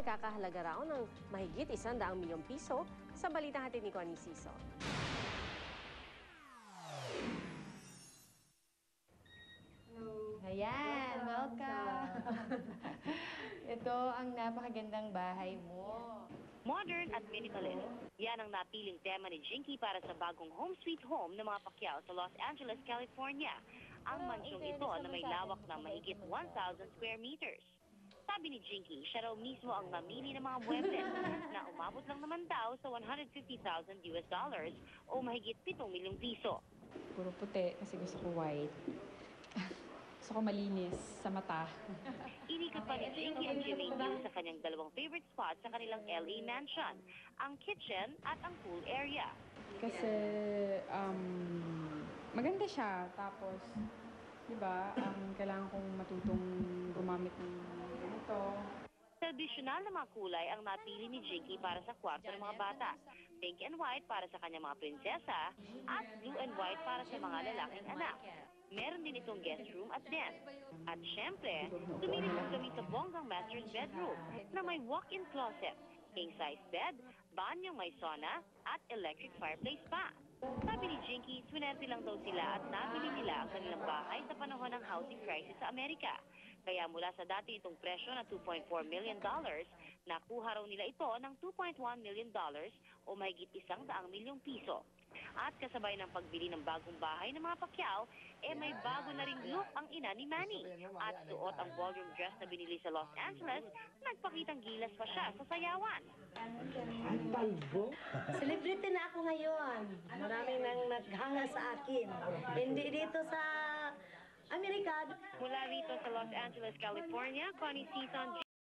nagkakahalaga raw ng mahigit 100 milyong piso sa balitang hatid ni Connie Siso. Ayan, welcome. Ito ang napakagandang bahay mo. Modern at minimalist. Yan ang napiling tema ni Jinky para sa bagong home sweet home ng mga Pacquiao sa Los Angeles, California. Ang mansyong ito na may lawak na mahigit 1,000 square meters. Sabi ni Jinky, siya raw mismo ang namili ng mga muebles na umabot lang naman daw sa $150,000 o mahigit 7 milyong piso. Puro puti kasi gusto ko white. Gusto ko malinis sa mata. Inikot pa ni Jinky ang Jimmy sa kanyang dalawang favorite spot sa kanilang LA mansion, ang kitchen at ang pool area. Kasi maganda siya. Tapos, di ba, kailangan kong matutong gumamit ng ganito. Tradisyonal na mga kulay ang napili ni Jinky para sa kwarto ng mga bata. Pink and white para sa kanyang mga prinsesa at blue and white para sa mga lalaking anak. Meron din itong guest room at den. At syempre, tumili po kami sa bonggang master's bedroom na may walk-in closet, king-size bed, banyong may sauna, at electric fireplace pa. Sabi ni Jinky, swinerte lang daw sila at nabili nila ang kanilang bahay sa panahon ng housing crisis sa Amerika. Kaya mula sa dati itong presyo na $2.4 million, nakuha raw nila ito ng $2.1 million o mahigit 100 milyong piso. At kasabay ng pagbili ng bagong bahay ng mga Pacquiao, may bago na ring look ang ina ni Manny. At suot ang ballroom dress na binili sa Los Angeles, nagpakitang gilas pa siya sa sayawan. Celebrity na ako ngayon. Maraming nang naghanga sa akin. Hindi dito sa Amerika. Mula rito sa Los Angeles, California, Connie Season.